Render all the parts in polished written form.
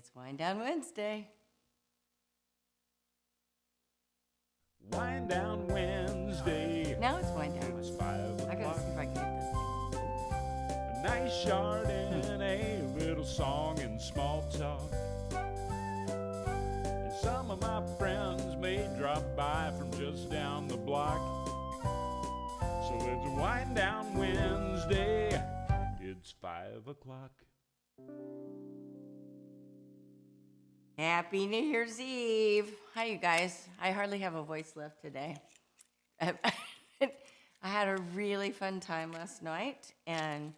It's Wind Down Wednesday. Wind down Wednesday. Now it's Wind Down It's Wednesday. 5 I gotta o'clock. see if I can get this thing. A nice Chardonnay, a little song and small talk. And some of my friends may drop by from just down the block. So it's Wind Down Wednesday. It's 5 o'clock. Happy New Year's Eve. Hi, you guys. I hardly have a voice left today. I had a really fun time last night, and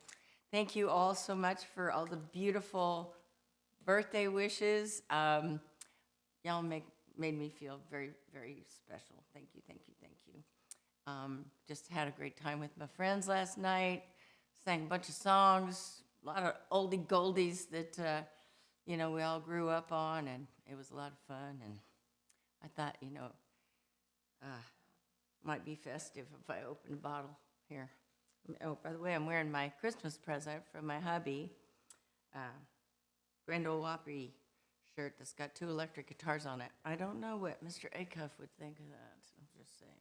thank you all so much for all the beautiful birthday wishes. Y'all made me feel very, very special. Thank you, thank you, thank you. Just had a great time with my friends last night. Sang a bunch of songs, a lot of oldie goldies that we all grew up on, and it was a lot of fun. And I thought, might be festive if I opened a bottle here. Oh, by the way, I'm wearing my Christmas present from my hubby, Grand Ole Opry shirt that's got 2 electric guitars on it. I don't know what Mr. Acuff would think of that. I'm just saying.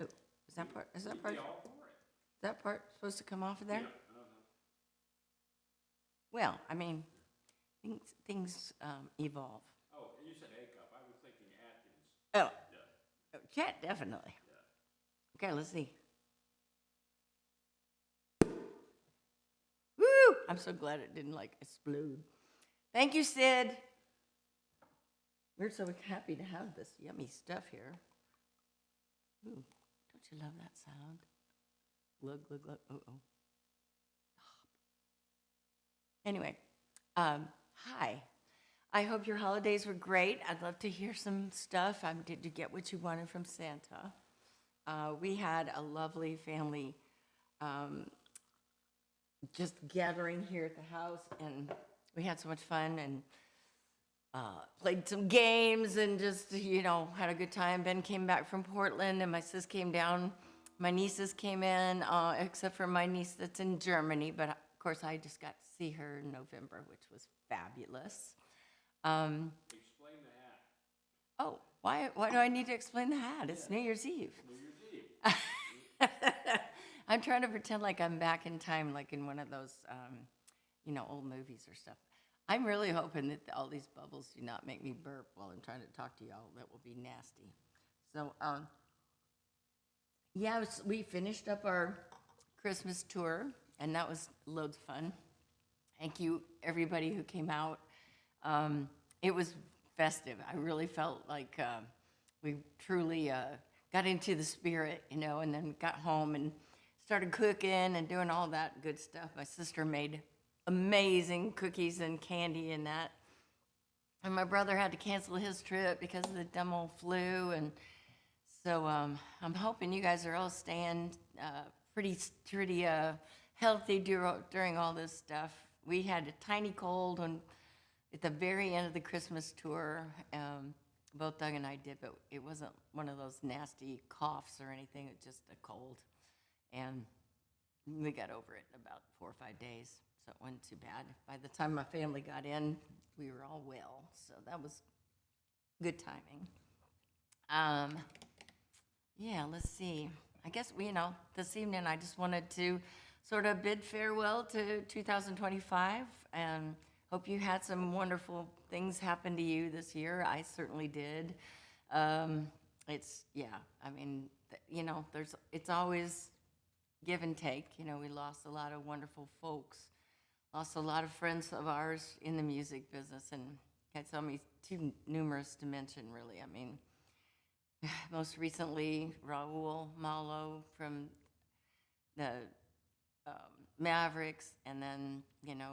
Oh, is that part supposed to come off of there? Yeah. Well, I mean, things evolve. Oh, you said A-cup. I was thinking Atkins. Oh, yeah. Chet, definitely. Yeah. Okay, let's see. Woo! I'm so glad it didn't explode. Thank you, Sid. We're so happy to have this yummy stuff here. Ooh, don't you love that sound? Glug, glug, glug. Uh-oh. Anyway, hi. I hope your holidays were great. I'd love to hear some stuff. Did you get what you wanted from Santa? We had a lovely family just gathering here at the house, and we had so much fun and played some games and just, had a good time. Ben came back from Portland, and my sis came down. My nieces came in, except for my niece that's in Germany, but of course I just got to see her in November, which was fabulous. Explain the hat. Oh, why do I need to explain the hat? It's New Year's Eve. New Year's Eve. I'm trying to pretend like I'm back in time, like in one of those, old movies or stuff. I'm really hoping that all these bubbles do not make me burp while I'm trying to talk to y'all. That will be nasty. So, we finished up our Christmas tour, and that was loads of fun. Thank you, everybody who came out. It was festive. I really felt like we truly got into the spirit, and then got home and started cooking and doing all that good stuff. My sister made amazing cookies and candy and that. And my brother had to cancel his trip because of the dumb old flu. And so I'm hoping you guys are all staying pretty healthy during all this stuff. We had a tiny cold at the very end of the Christmas tour. Both Doug and I did, but it wasn't one of those nasty coughs or anything. It was just a cold. And we got over it in about 4 or 5 days, so it wasn't too bad. By the time my family got in, we were all well, so that was good timing. Let's see. I guess, this evening I just wanted to sort of bid farewell to 2025 and hope you had some wonderful things happen to you this year. I certainly did. It's always give and take. We lost a lot of wonderful folks, lost a lot of friends of ours in the music business, and had so many too numerous to mention, really. Most recently, Raul Malo from the Mavericks, and then,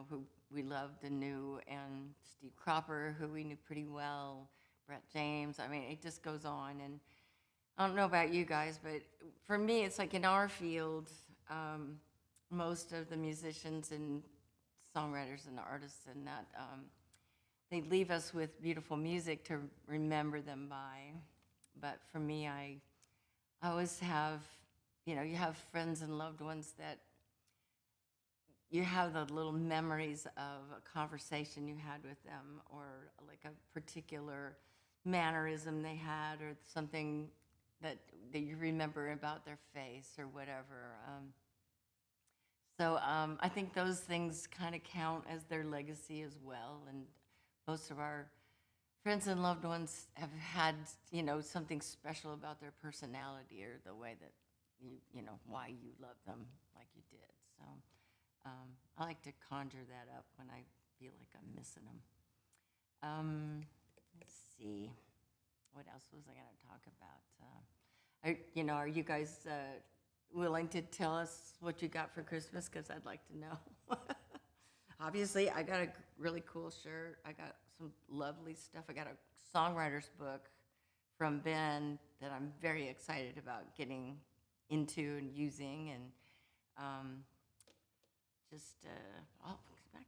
who we loved and knew, and Steve Cropper, who we knew pretty well, Brett James. It just goes on. And I don't know about you guys, but for me, it's like in our field, most of the musicians and songwriters and artists and that, they leave us with beautiful music to remember them by. But for me, I always have, you have friends and loved ones that you have the little memories of a conversation you had with them, or like a particular mannerism they had, or something that you remember about their face or whatever. I think those things kind of count as their legacy as well. And most of our friends and loved ones have had, something special about their personality or the way that why you love them like you did. So I like to conjure that up when I feel like I'm missing them. Let's see. What else was I going to talk about? Are you guys willing to tell us what you got for Christmas? Because I'd like to know. Obviously, I got a really cool shirt. I got some lovely stuff. I got a songwriter's book from Ben that I'm very excited about getting into and using, and I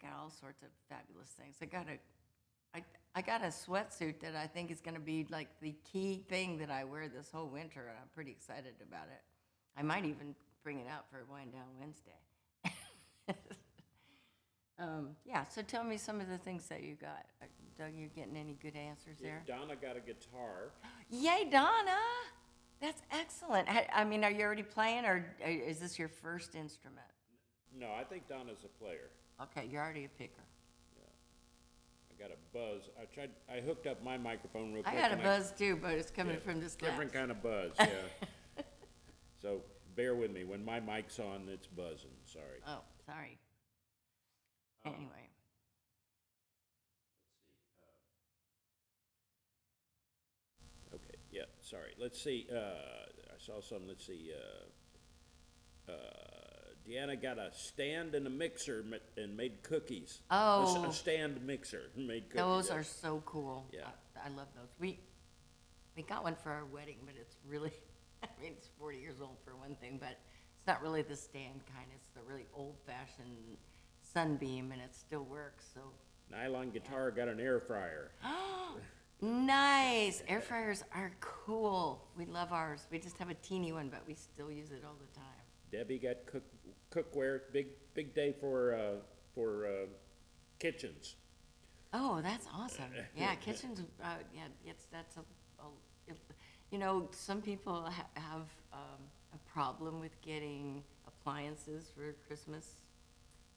got all sorts of fabulous things. I got a sweatsuit that I think is going to be like the key thing that I wear this whole winter, and I'm pretty excited about it. I might even bring it out for Wind Down Wednesday. Yeah, so tell me some of the things that you got. Doug, you getting any good answers there? Donna got a guitar. Yay, Donna! That's excellent. I mean, are you already playing, or is this your first instrument? No, I think Donna's a player. Okay, you're already a picker. I got a buzz. I hooked up my microphone real quick. I got a buzz too, but it's coming from this glass. Different kind of buzz, yeah. So bear with me. When my mic's on, it's buzzing. Sorry. Oh, sorry. Anyway. Okay, yeah, sorry. Let's see. I saw some. Let's see. Deanna got a stand and a mixer and made cookies. Oh. A stand mixer and made cookies. Those are so cool. Yeah. I love those. We got one for our wedding, but it's really, it's 40 years old for one thing, but it's not really the stand kind. It's the really old-fashioned Sunbeam, and it still works. So. Nylon guitar got an air fryer. Nice. Air fryers are cool. We love ours. We just have a teeny one, but we still use it all the time. Debbie got cookware. Big day for kitchens. Oh, that's awesome. Yeah, kitchens. Some people have a problem with getting appliances for Christmas,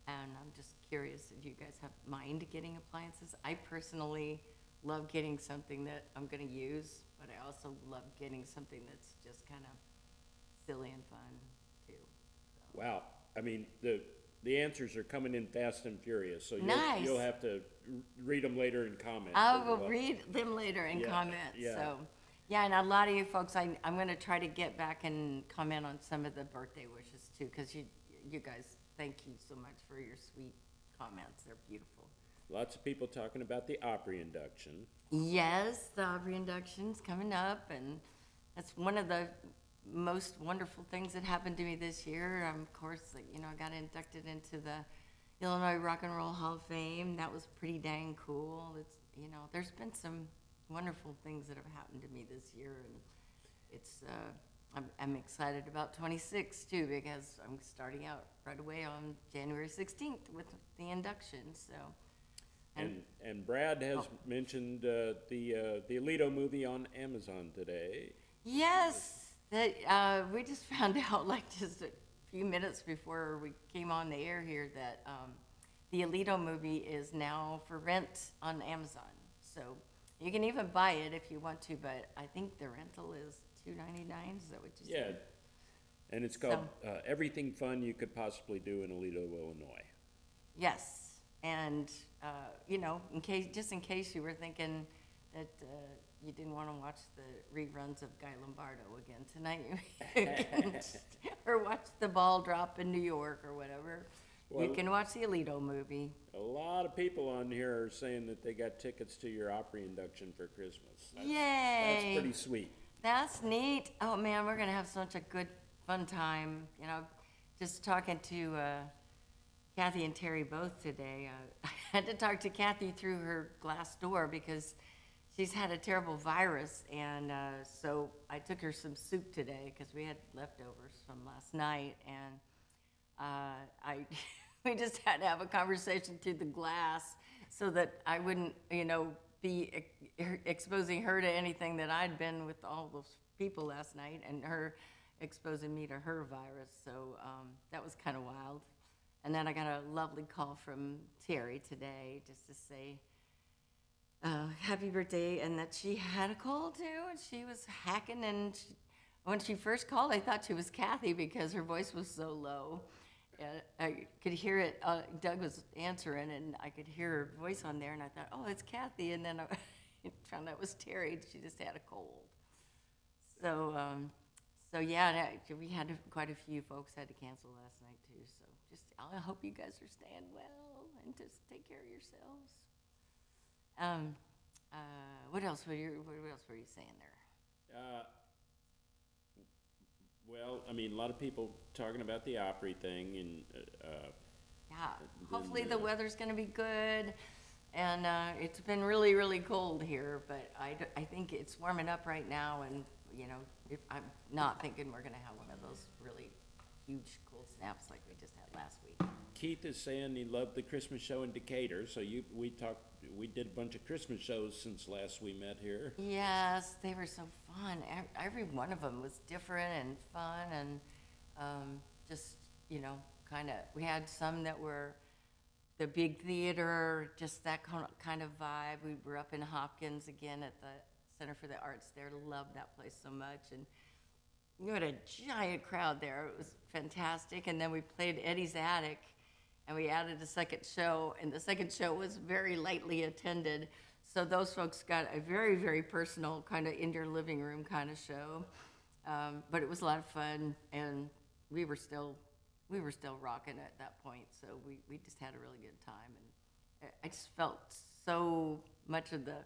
and I'm just curious if you guys mind getting appliances. I personally love getting something that I'm going to use, but I also love getting something that's just kind of silly and fun too. So. Wow, I mean the answers are coming in fast and furious, so nice. You'll have to read them later in comments. I will read them later in comments. Yeah. So, yeah, and a lot of you folks, I'm going to try to get back and comment on some of the birthday wishes too, because you guys, thank you so much for your sweet comments. They're beautiful. Lots of people talking about the Opry induction. Yes, the Opry induction's coming up, and that's one of the most wonderful things that happened to me this year. Of course, I got inducted into the Illinois Rock and Roll Hall of Fame. That was pretty dang cool. It's there's been some wonderful things that have happened to me this year, and it's I'm excited about 26 too, because I'm starting out right away on January 16th with the induction. So. And Brad has mentioned the Alito movie on Amazon today. Yes, that we just found out like just a few minutes before we came on the air here that the Alito movie is now for rent on Amazon. So you can even buy it if you want to, but I think the rental is $2.99. Is that what you said? Yeah, and it's called Everything Fun You Could Possibly Do in Alito, Illinois. Yes. And, in case you were thinking that you didn't want to watch the reruns of Guy Lombardo again tonight, or watch the ball drop in New York or whatever, you can watch the Alito movie. A lot of people on here are saying that they got tickets to your Opry induction for Christmas. Yay! That's pretty sweet. That's neat. Oh, man, we're going to have such a good, fun time. Just talking to... Kathy and Terry both today. I had to talk to Kathy through her glass door because she's had a terrible virus, and so I took her some soup today because we had leftovers from last night, and we just had to have a conversation through the glass so that I wouldn't, be exposing her to anything that I'd been with all those people last night, and her exposing me to her virus. So that was kind of wild. And then I got a lovely call from Terry today just to say happy birthday, and that she had a cold too, and she was hacking. And when she first called, I thought she was Kathy because her voice was so low. I could hear it. Doug was answering, and I could hear her voice on there, and I thought, oh, it's Kathy. And then I found out it was Terry. She just had a cold. So yeah, we had quite a few folks had to cancel last night too. So I hope you guys are staying well and just take care of yourselves. What else were you saying there? Well, I mean, a lot of people talking about the Opry thing, and Yeah, hopefully the weather's going to be good, and it's been really, really cold here, but I think it's warming up right now, and I'm not thinking we're going to have one of those really huge cold snaps like we just had last week. Keith is saying he loved the Christmas show in Decatur. So we did a bunch of Christmas shows since last we met here. Yes, they were so fun. Every one of them was different and fun, and just kind of. We had some that were the big theater, just that kind of vibe. We were up in Hopkins again at the Center for the Arts there. Loved that place so much, and we had a giant crowd there. It was fantastic. And then we played Eddie's Attic, and we added a second show, and the second show was very lightly attended. So those folks got a very, very personal kind of in your living room kind of show. But it was a lot of fun, and we were still rocking at that point. So we just had a really good time, and I just felt so much of the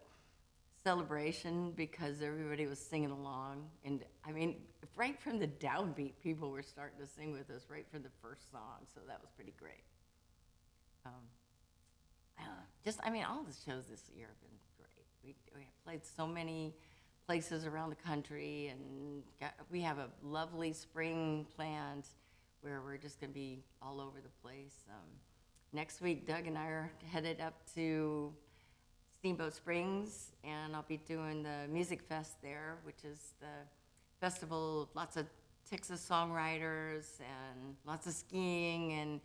celebration because everybody was singing along. And I mean, right from the downbeat, people were starting to sing with us right from the first song. So that was pretty great. All the shows this year have been great. We have played so many places around the country, and we have a lovely spring planned where we're just going to be all over the place. Next week, Doug and I are headed up to Steamboat Springs, and I'll be doing the Music Fest there, which is the festival of lots of Texas songwriters and lots of skiing and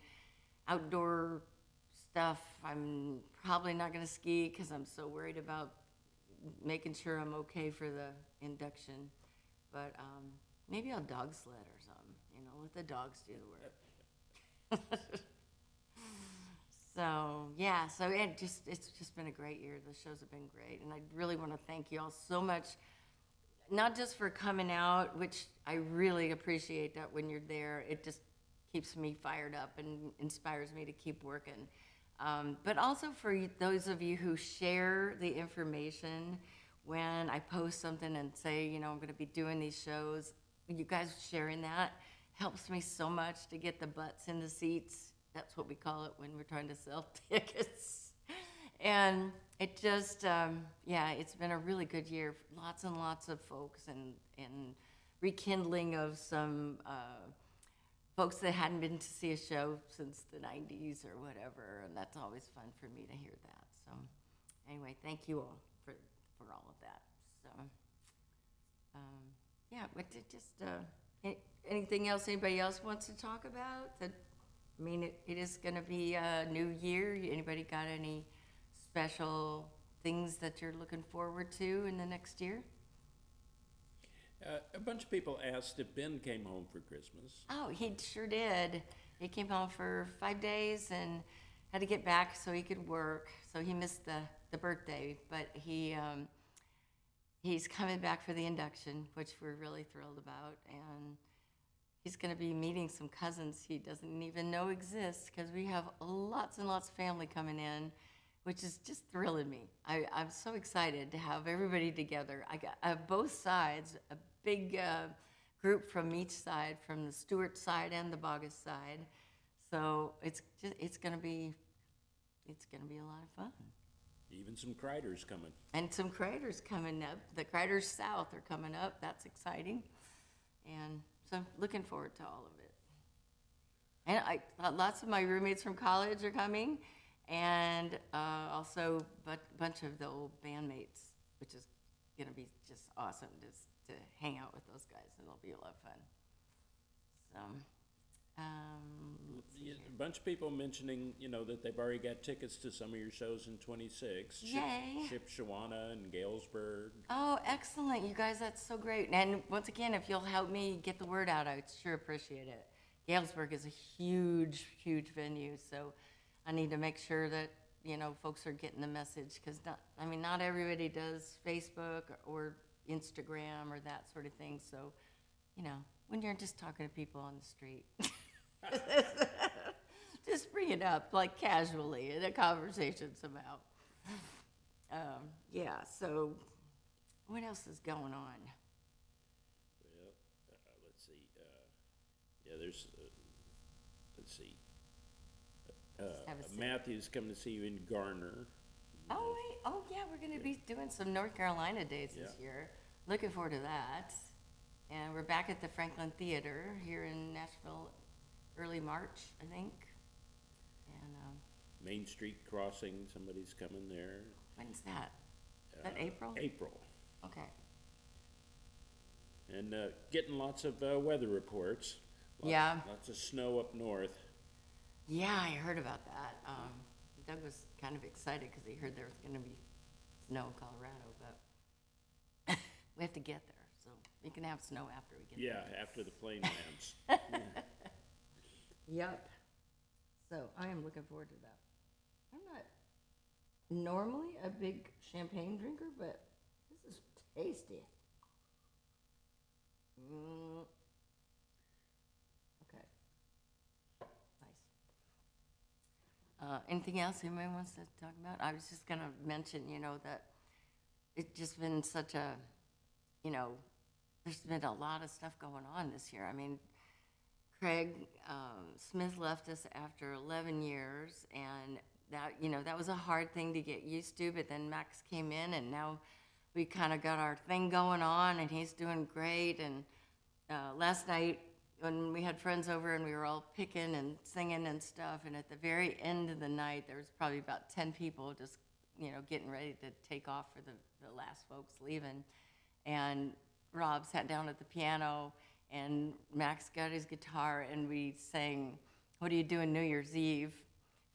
outdoor stuff. I'm probably not going to ski because I'm so worried about making sure I'm okay for the induction. But maybe I'll dog sled or something, let the dogs do the work. So yeah, it's just been a great year. The shows have been great, and I really want to thank you all so much, not just for coming out, which I really appreciate that when you're there. It just keeps me fired up and inspires me to keep working. But also for those of you who share the information when I post something and say, I'm going to be doing these shows. You guys sharing that helps me so much to get the butts in the seats. That's what we call it when we're trying to sell tickets. And it just, it's been a really good year. Lots and lots of folks and rekindling of some folks that hadn't been to see a show since the 90s or whatever. And that's always fun for me to hear that. So anyway, thank you all for all of that. So, but anything else anybody else wants to talk about? It is going to be a new year. Anybody got any special things that you're looking forward to in the next year? A bunch of people asked if Ben came home for Christmas. Oh, he sure did. He came home for 5 days and had to get back so he could work. So he missed the birthday, but he's coming back for the induction, which we're really thrilled about. And he's going to be meeting some cousins he doesn't even know exist, because we have lots and lots of family coming in, which is just thrilling me. I'm so excited to have everybody together. I have both sides, a big group from each side, from the Stewart side and the Bogus side. So it's going to be a lot of fun. Even some Criders coming. And some Criders coming up. The Criders South are coming up. That's exciting. And so I'm looking forward to all of it. And lots of my roommates from college are coming, and also a bunch of the old bandmates, which is going to be just awesome to hang out with those guys, and it'll be a lot of fun. So, let's see Yeah, here. a bunch of people mentioning, that they've already got tickets to some of your shows in 26. Yay. Shipshawana and Galesburg. Oh, excellent, you guys, that's so great. And once again, if you'll help me get the word out, I'd sure appreciate it. Galesburg is a huge, huge venue, so I need to make sure that, folks are getting the message, because not everybody does Facebook or Instagram or that sort of thing, so, when you're just talking to people on the street, just bring it up, like casually, in a conversation somehow. Yeah, so what else is going on? Well, let's see. Yeah, there's, let's see. have a sip. Matthew's coming to see you in Garner. Oh, wait. Oh, yeah, we're going to be doing some North Carolina dates this Yeah. year. Looking forward to that. And we're back at the Franklin Theater here in Nashville early March, I think. And Main Street Crossing, somebody's coming there. when's that? Is that April? April. Okay. And getting lots of weather reports. Yeah. Lots of snow up north. Yeah, I heard about that. Doug was kind of excited because he heard there was going to be snow in Colorado, but we have to get there. So we can have snow after we get there. Yeah, after the plane lands. Yep. So I am looking forward to that. I'm not normally a big champagne drinker, but this is tasty. Okay. Nice. Anything else anybody wants to talk about? I was just gonna mention, that it's just been such a, there's been a lot of stuff going on this year. I mean, Craig Smith left us after 11 years, and that was a hard thing to get used to, but then Max came in, and now we kind of got our thing going on, and he's doing great. And last night, when we had friends over and we were all picking and singing and stuff, and at the very end of the night, there was probably about 10 people just, getting ready to take off for the last folks leaving. And Rob sat down at the piano, and Max got his guitar, and we sang, "What Are You Doing New Year's Eve?"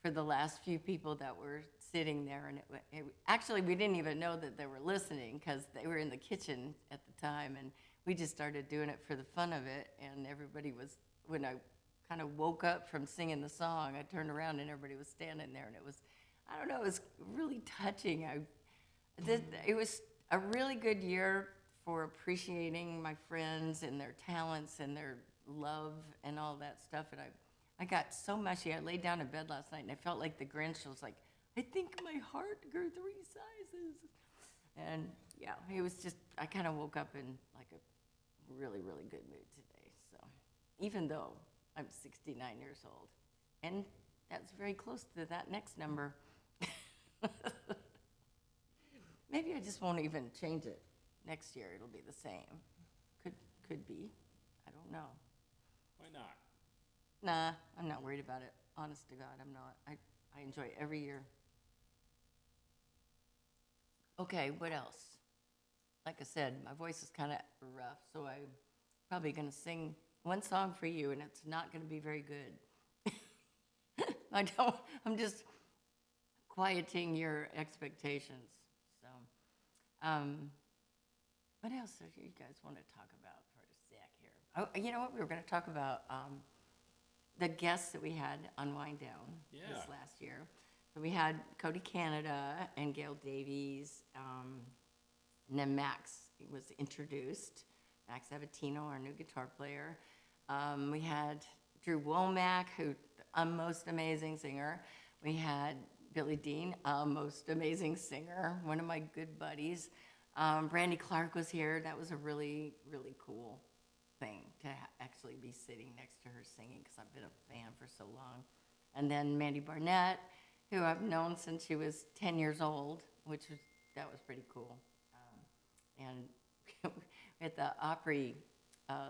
for the last few people that were sitting there. And actually, we didn't even know that they were listening because they were in the kitchen at the time, and we just started doing it for the fun of it. And everybody was, when I kind of woke up from singing the song, I turned around and everybody was standing there, and it was, I don't know, it was really touching. It was a really good year for appreciating my friends and their talents and their love and all that stuff. And I got so mushy. I laid down in bed last night and I felt like the Grinch. I was like, I think my heart grew 3 sizes. And yeah, it was just, I kind of woke up in like a really, really good mood today. So even though I'm 69 years old, and that's very close to that next number. Maybe I just won't even change it. Next year it'll be the same. Could be. I don't know. Why not? Nah, I'm not worried about it. Honest to God, I'm not. I enjoy every year. Okay, what else? Like I said, my voice is kind of rough, so I'm probably going to sing one song for you, and it's not going to be very good. I'm just quieting your expectations. So, what else do you guys want to talk about for a sec here? Oh, you know what? We were going to talk about the guests that we had on Wind Down this last year. So we had Cody Canada and Gail Davies, and then Max was introduced. Max Avatino, our new guitar player. We had Drew Womack, who a most amazing singer. We had Billy Dean, a most amazing singer, one of my good buddies. Brandy Clark was here. That was a really, really cool thing to actually be sitting next to her singing, because I've been a fan for so long. And then Mandy Barnett, who I've known since she was 10 years old, that was pretty cool. And at the Opry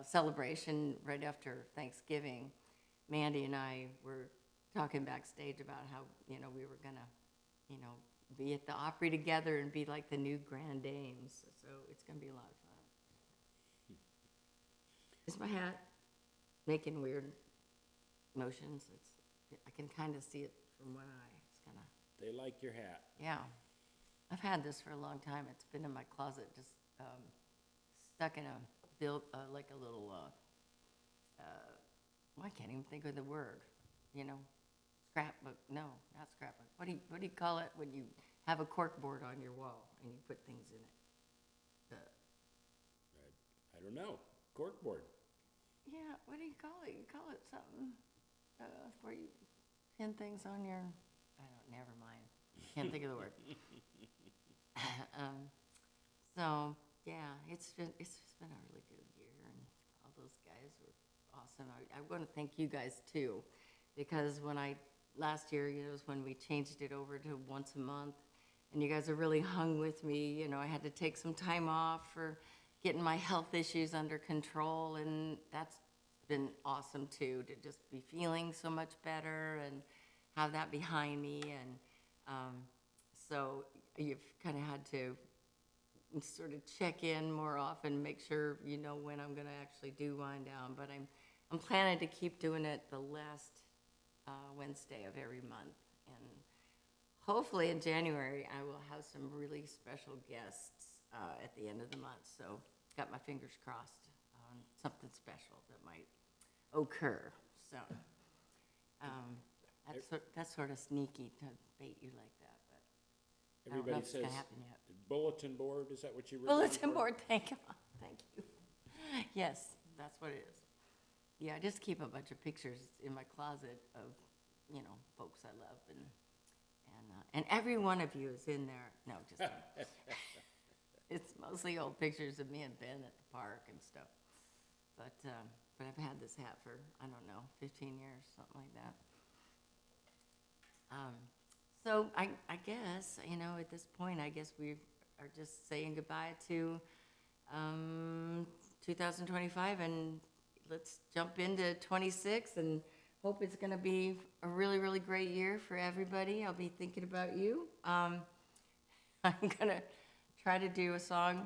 celebration right after Thanksgiving, Mandy and I were talking backstage about how, we were gonna, be at the Opry together and be like the new Grand Dames. So it's gonna be a lot of fun. Is my hat making weird motions? I can kind of see it from one eye. It's kind of, They like your hat. yeah. I've had this for a long time. It's been in my closet, just stuck in like a little, I can't even think of the word, scrapbook. No, not scrapbook. What do you call it when you have a cork board on your wall and you put things in it? I don't know. Corkboard. Yeah, what do you call it? You call it something where you pin things on your. Never mind. Can't think of the word. So yeah, it's just been a really good year, and all those guys were awesome. I want to thank you guys too, because last year, was when we changed it over to once a month, and you guys have really hung with me. I had to take some time off for getting my health issues under control, and that's been awesome too, to just be feeling so much better and have that behind me. And so you've kind of had to sort of check in more often, make sure when I'm going to actually do wind down. But I'm planning to keep doing it the last Wednesday of every month, and hopefully in January I will have some really special guests at the end of the month. So got my fingers crossed on something special that might occur. So that's sort of sneaky to bait you like that, but I don't know Everybody if it's gonna says happen yet. bulletin board. Is that what you were? Bulletin board, thank you. Yes, that's what it is. Yeah, I just keep a bunch of pictures in my closet of, folks I love, and every one of you is in there. No, just kidding. It's mostly old pictures of me and Ben at the park and stuff. But I've had this hat for, 15 years, something like that. So I guess, at this point, I guess we are just saying goodbye to 2025, and let's jump into 26 and hope it's going to be a really, really great year for everybody. I'll be thinking about you. I'm going to try to do a song.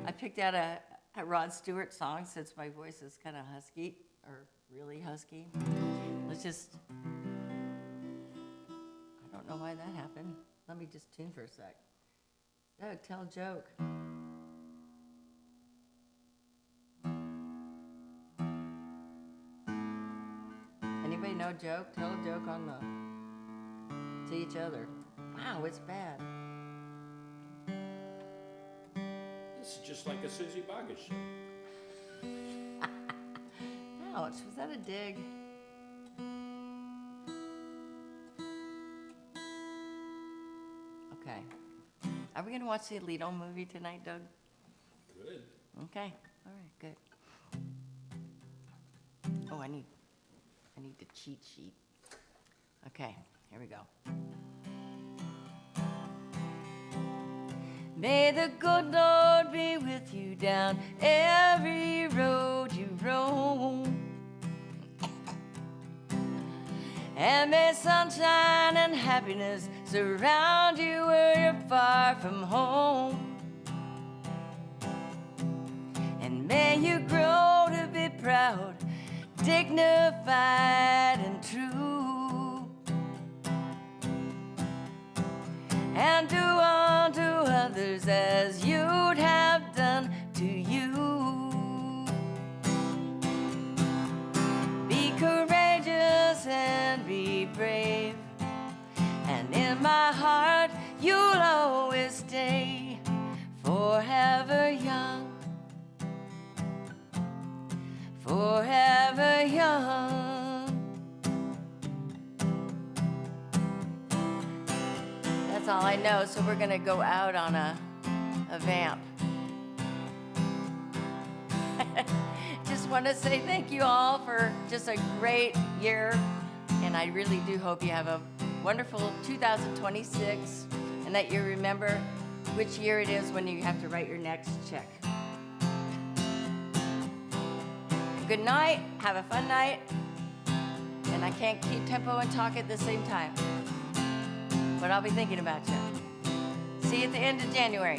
I picked out a Rod Stewart song since my voice is kind of husky, or really husky. Let's just, I don't know why that happened. Let me just tune for a sec. Doug, tell a joke. Anybody know a joke? Tell a joke to each other. Wow, it's bad. This is just like a Susie Boggess show. Ouch, was that a dig? Okay. Are we gonna watch the Alito movie tonight, Doug? Good. Okay, all right, good. Oh, I need the cheat sheet. Okay, here we go. May the good Lord be with you down every road you roam. And may sunshine and happiness surround you where you're far from home. And may you grow to be proud, dignified and true, and do unto others as you'd have done to you. Be courageous and be brave, and in my heart you'll always stay forever young, forever young. That's all I know, so we're gonna go out on a vamp. Just want to say thank you all for just a great year, and I really do hope you have a wonderful 2026, and that you remember which year it is when you have to write your next check. Good night, have a fun night, I can't keep tempo and talk at the same time. But I'll be thinking about you. See you at the end of January.